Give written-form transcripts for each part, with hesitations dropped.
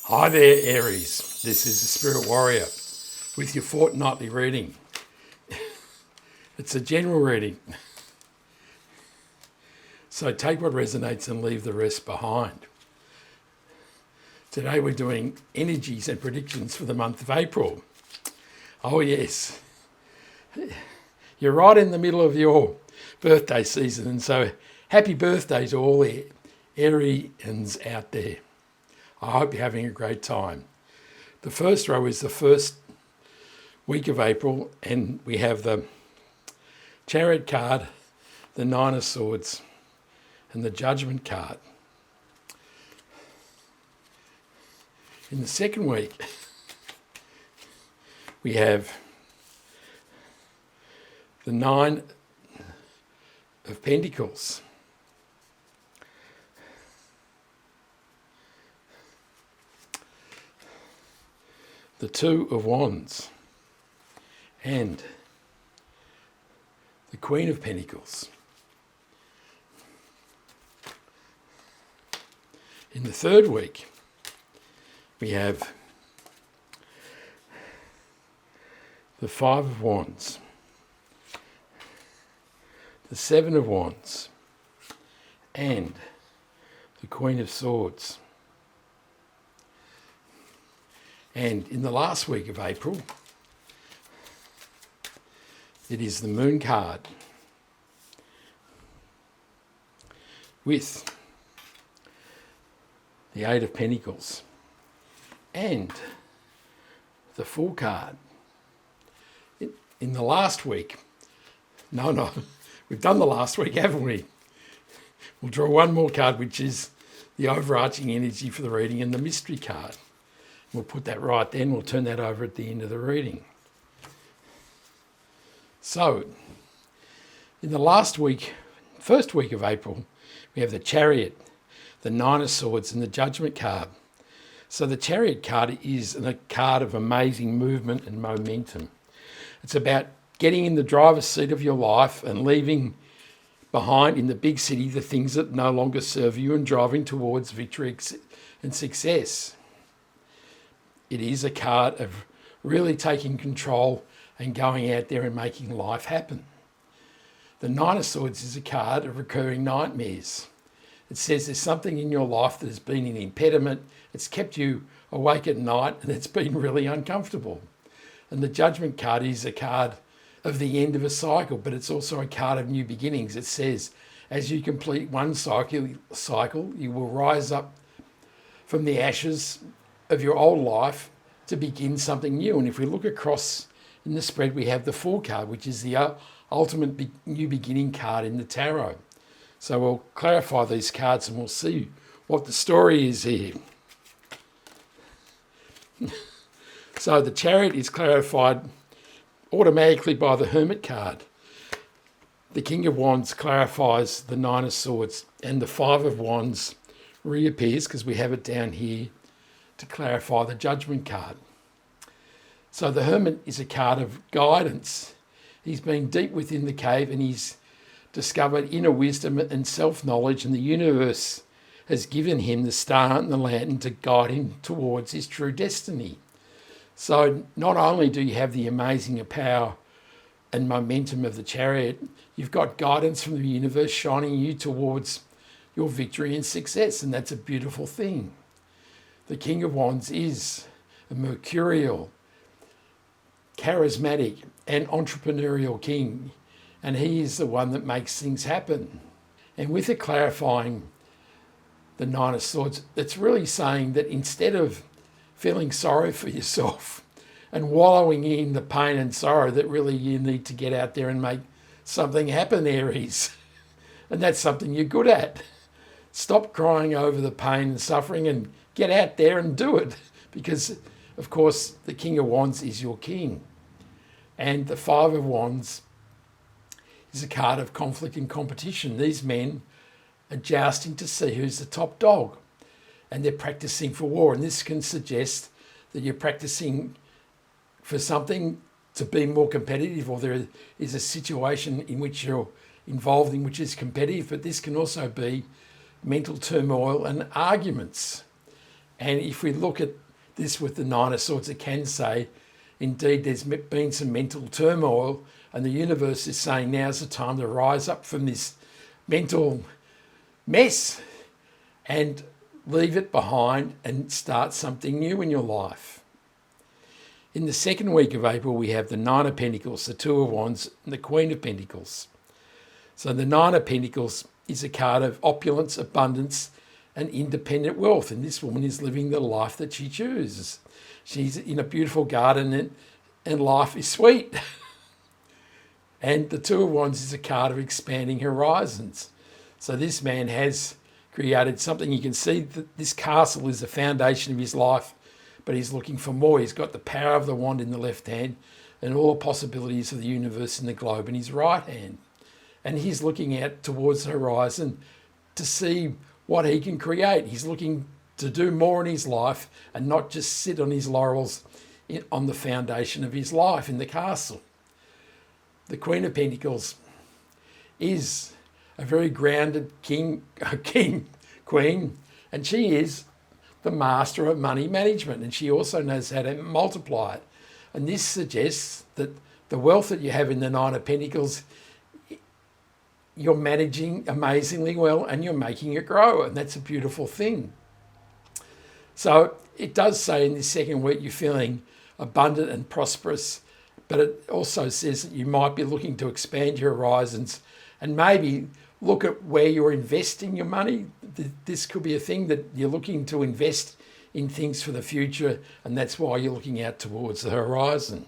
Hi there, Aries. This is the Spirit Warrior with your fortnightly reading. It's a general reading, so take what resonates and leave the rest behind. Today we're doing energies and predictions for the month of April. Oh yes, you're right in the middle of your birthday season, and so happy birthday to all the Arians out there. I hope you're having a great time. The first row is the first week of April, and we have the Chariot card, the Nine of Swords, and the Judgment card. In the second week, we have the Nine of Pentacles, the Two of Wands, and the Queen of Pentacles. In the third week, we have the Five of Wands, the Seven of Wands, and the Queen of Swords. And in the last week of April, it is the Moon card with the Eight of Pentacles and the Fool card. In the last week, no, we've done the last week, haven't we? We'll draw one more card, which is the overarching energy for the reading, and the mystery card. We'll put that right then. We'll turn that over at the end of the reading. So, in the last week, first week of April, we have the Chariot, the Nine of Swords, and the Judgment card. So the Chariot card is a card of amazing movement and momentum. It's about getting in the driver's seat of your life and leaving behind in the big city the things that no longer serve you and driving towards victory and success. It is a card of really taking control and going out there and making life happen. The Nine of Swords is a card of recurring nightmares. It says there's something in your life that has been an impediment. It's kept you awake at night and it's been really uncomfortable. And the Judgment card is a card of the end of a cycle, but it's also a card of new beginnings. It says as you complete one cycle, you will rise up from the ashes of your old life to begin something new. And if we look across in the spread, we have the Fool card, which is the ultimate new beginning card in the tarot. So we'll clarify these cards and we'll see what the story is here. So the Chariot is clarified automatically by the Hermit card. The King of Wands clarifies the Nine of Swords, and the Five of Wands reappears because we have it down here to clarify the Judgment card. So the Hermit is a card of guidance. He's been deep within the cave and he's discovered inner wisdom and self-knowledge, and the universe has given him the star and the lantern to guide him towards his true destiny. So not only do you have the amazing power and momentum of the Chariot, you've got guidance from the universe shining you towards your victory and success, and that's a beautiful thing. The King of Wands is a mercurial, charismatic and entrepreneurial king, and he is the one that makes things happen. And with it clarifying the Nine of Swords, it's really saying that instead of feeling sorry for yourself and wallowing in the pain and sorrow, that really you need to get out there and make something happen, Aries. And that's something you're good at. Stop crying over the pain and suffering and get out there and do it, because, of course, the King of Wands is your king. And the Five of Wands is a card of conflict and competition. These men are jousting to see who's the top dog, and they're practicing for war. And this can suggest that you're practicing for something to be more competitive, or there is a situation in which you're involved in which is competitive, but this can also be mental turmoil and arguments. And if we look at this with the Nine of Swords, it can say, indeed, there's been some mental turmoil, and the universe is saying now's the time to rise up from this mental mess and leave it behind and start something new in your life. In the second week of April, we have the Nine of Pentacles, the Two of Wands, and the Queen of Pentacles. So the Nine of Pentacles is a card of opulence, abundance, and independent wealth. And this woman is living the life that she chooses. She's in a beautiful garden and life is sweet. And the Two of Wands is a card of expanding horizons. So this man has created something. You can see that this castle is the foundation of his life, but he's looking for more. He's got the power of the wand in the left hand and all the possibilities of the universe and the globe in his right hand. And he's looking out towards the horizon to see what he can create. He's looking to do more in his life and not just sit on his laurels on the foundation of his life in the castle. The Queen of Pentacles is a very grounded queen, and she is the master of money management, and she also knows how to multiply it. And this suggests that the wealth that you have in the Nine of Pentacles, you're managing amazingly well and you're making it grow, and that's a beautiful thing. So it does say in this second week you're feeling abundant and prosperous, but it also says that you might be looking to expand your horizons and maybe look at where you're investing your money. This could be a thing that you're looking to invest in things for the future, and that's why you're looking out towards the horizon.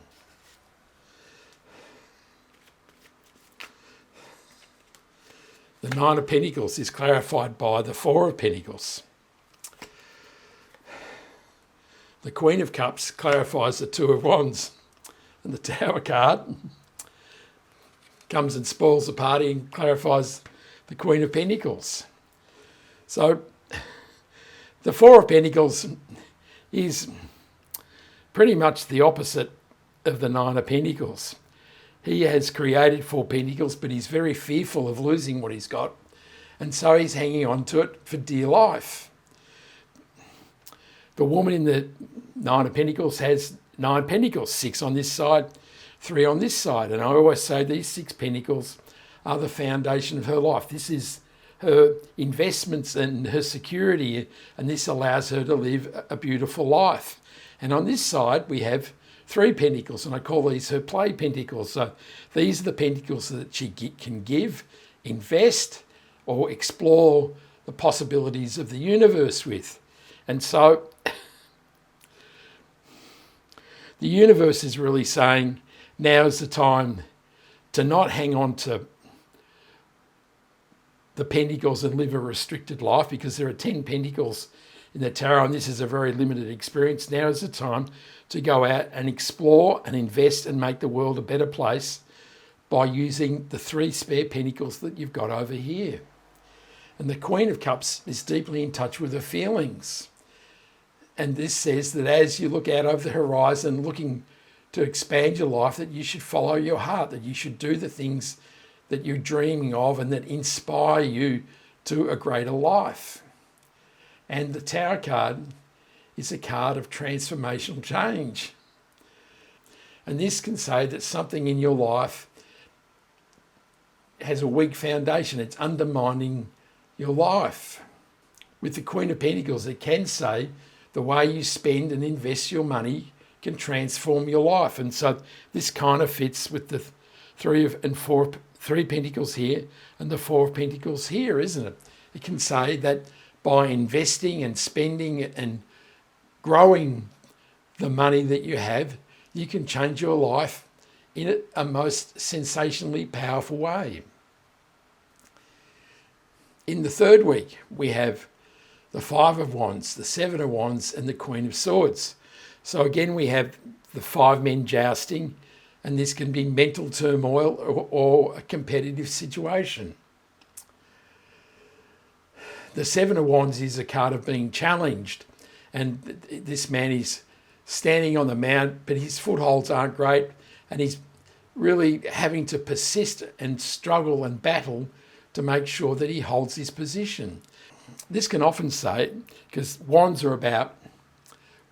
The Nine of Pentacles is clarified by the Four of Pentacles. The Queen of Cups clarifies the Two of Wands, and the Tower card comes and spoils the party and clarifies the Queen of Pentacles. So the Four of Pentacles is pretty much the opposite of the Nine of Pentacles. He has created Four Pentacles, but he's very fearful of losing what he's got, and so he's hanging on to it for dear life. The woman in the Nine of Pentacles has 9 pentacles, 6 on this side, 3 on this side. And I always say these 6 pentacles are the foundation of her life. This is her investments and her security, and this allows her to live a beautiful life. And on this side, we have 3 pentacles, and I call these her play pentacles. So these are the pentacles that she can give, invest, or explore the possibilities of the universe with. And so the universe is really saying now's the time to not hang on to the pentacles and live a restricted life, because there are 10 pentacles in the tarot and this is a very limited experience. Now is the time to go out and explore and invest and make the world a better place by using the 3 spare pentacles that you've got over here. And the Queen of Cups is deeply in touch with her feelings. And this says that as you look out over the horizon looking to expand your life, that you should follow your heart, that you should do the things that you're dreaming of and that inspire you to a greater life. And the Tower card is a card of transformational change. And this can say that something in your life has a weak foundation. It's undermining your life. With the Queen of Pentacles, it can say the way you spend and invest your money can transform your life. And so this kind of fits with the 3 pentacles here and the 4 of pentacles here, isn't it? It can say that by investing and spending and growing the money that you have, you can change your life in a most sensationally powerful way. In the third week, we have the 5 of Wands, the 7 of Wands, and the Queen of Swords. So again, we have the 5 men jousting, and this can be mental turmoil or a competitive situation. The 7 of Wands is a card of being challenged, and this man is standing on the mount, but his footholds aren't great, and he's really having to persist and struggle and battle to make sure that he holds his position. This can often say, because wands are about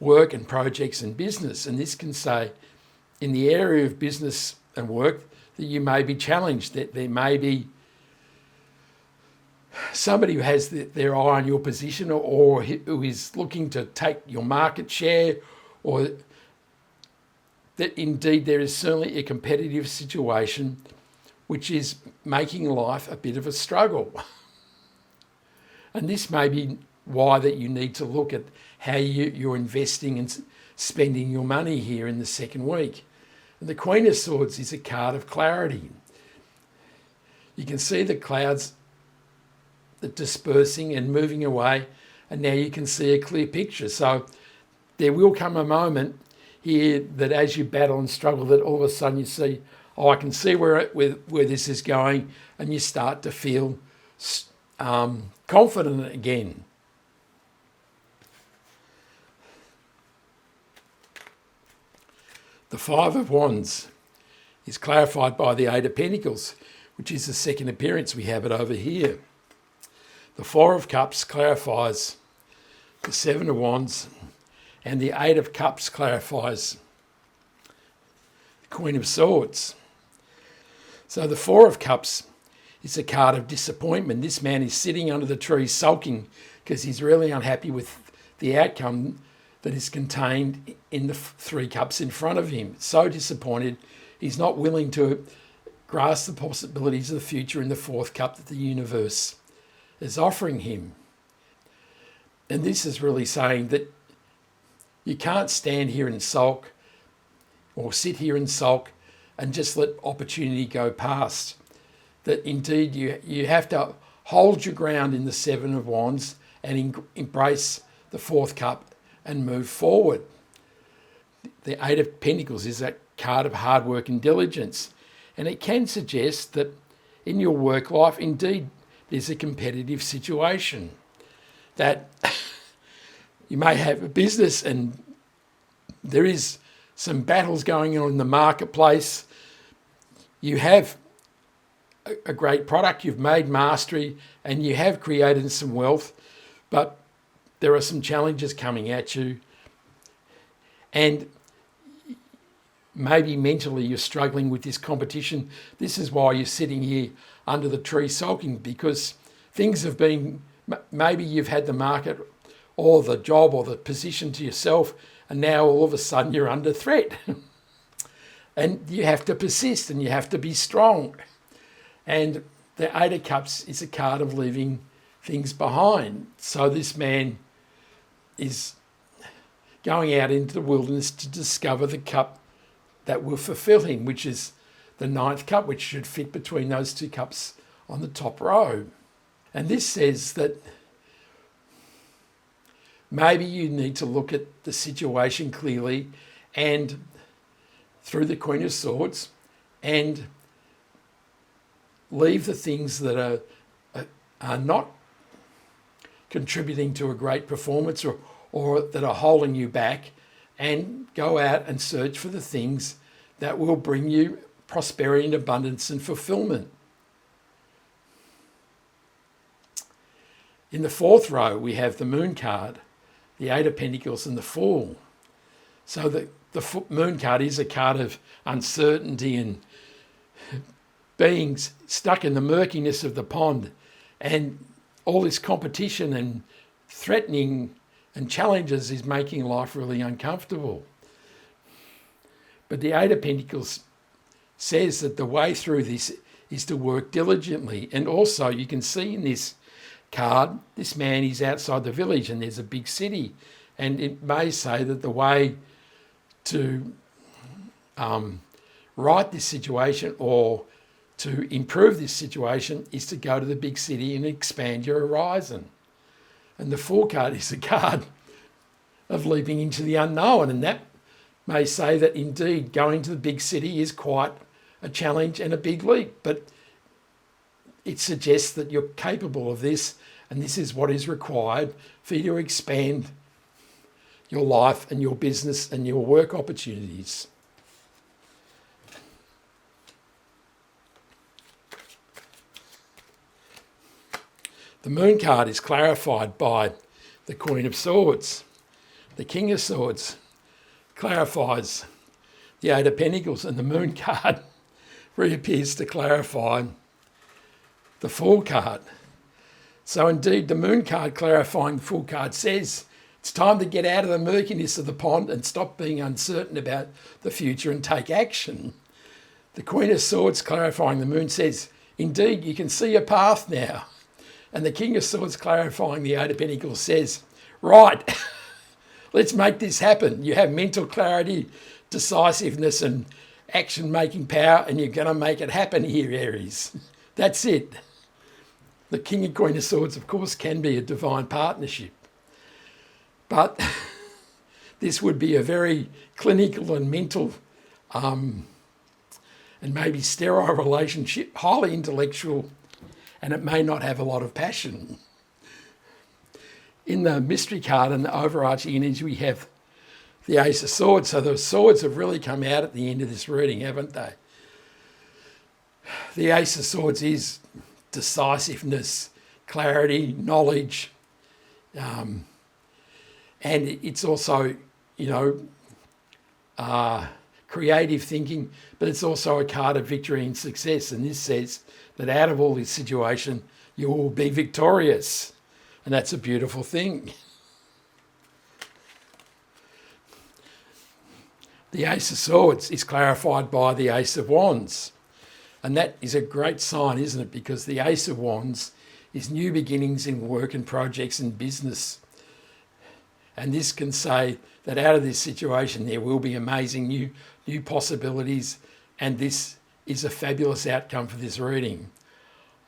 work and projects and business. And this can say in the area of business and work that you may be challenged, that there may be somebody who has their eye on your position, or who is looking to take your market share, or that indeed there is certainly a competitive situation which is making life a bit of a struggle. And this may be why that you need to look at how you're investing and spending your money here in the second week. And the Queen of Swords is a card of clarity. You can see the clouds dispersing and moving away, and now you can see a clear picture. So there will come a moment here that as you battle and struggle, that all of a sudden you see, oh, I can see where this is going, and you start to feel confident again. The Five of Wands is clarified by the Eight of Pentacles, which is the second appearance. We have it over here. The Four of Cups clarifies the Seven of Wands, and the Eight of Cups clarifies the Queen of Swords. So the Four of Cups is a card of disappointment. This man is sitting under the tree sulking because he's really unhappy with the outcome that is contained in the three cups in front of him. So disappointed, he's not willing to grasp the possibilities of the future in the fourth cup that the universe is offering him. And this is really saying that you can't stand here and sulk, or sit here and sulk and just let opportunity go past. That indeed you have to hold your ground in the Seven of Wands and embrace the fourth cup and move forward. The Eight of Pentacles is that card of hard work and diligence, and it can suggest that in your work life, indeed, there's a competitive situation, that you may have a business and there is some battles going on in the marketplace. You have a great product, you've made mastery, and you have created some wealth, but there are some challenges coming at you, and maybe mentally you're struggling with this competition. This is why you're sitting here under the tree sulking, because things have been, maybe you've had the market or the job or the position to yourself, and now all of a sudden you're under threat. And you have to persist and you have to be strong. And the Eight of Cups is a card of leaving things behind. So this man is going out into the wilderness to discover the cup that will fulfill him, which is the ninth cup, which should fit between those two cups on the top row. And this says that maybe you need to look at the situation clearly and through the Queen of Swords, and leave the things that are not contributing to a great performance or that are holding you back, and go out and search for the things that will bring you prosperity and abundance and fulfillment. In the fourth row, we have the Moon card, the Eight of Pentacles, and the Fool. So the Moon card is a card of uncertainty and being stuck in the murkiness of the pond, and all this competition and threatening and challenges is making life really uncomfortable. But the Eight of Pentacles says that the way through this is to work diligently. And also you can see in this card, this man is outside the village and there's a big city. And it may say that the way to right this situation or to improve this situation is to go to the big city and expand your horizon. And the Fool card is a card of leaping into the unknown, and that may say that indeed going to the big city is quite a challenge and a big leap, but it suggests that you're capable of this, and this is what is required for you to expand your life and your business and your work opportunities. The Moon card is clarified by the Queen of Swords. The King of Swords clarifies the Eight of Pentacles, and the Moon card reappears to clarify the Fool card. So indeed, the Moon card clarifying the Fool card says it's time to get out of the murkiness of the pond and stop being uncertain about the future and take action. The Queen of Swords clarifying the Moon says, indeed, you can see a path now. And the King of Swords clarifying the Eight of Pentacles says, right, let's make this happen. You have mental clarity, decisiveness and action-making power, and you're going to make it happen here, Aries. That's it. The King and Queen of Swords, of course, can be a divine partnership. But this would be a very clinical and mental and maybe sterile relationship, highly intellectual, and it may not have a lot of passion. In the mystery card and the overarching energy, we have the Ace of Swords. So the swords have really come out at the end of this reading, haven't they? The Ace of Swords is decisiveness, clarity, knowledge, and it's also, creative thinking, but it's also a card of victory and success. And this says that out of all this situation, you will be victorious. And that's a beautiful thing. The Ace of Swords is clarified by the Ace of Wands. And that is a great sign, isn't it? Because the Ace of Wands is new beginnings in work and projects and business. And this can say that out of this situation, there will be amazing new possibilities. And this is a fabulous outcome for this reading.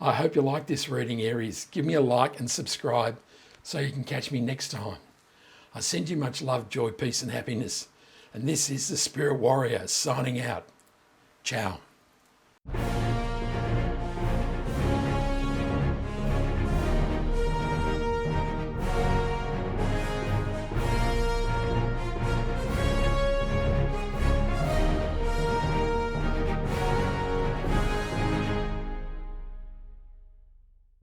I hope you like this reading, Aries. Give me a like and subscribe so you can catch me next time. I send you much love, joy, peace and happiness. And this is the Spirit Warrior signing out. Ciao.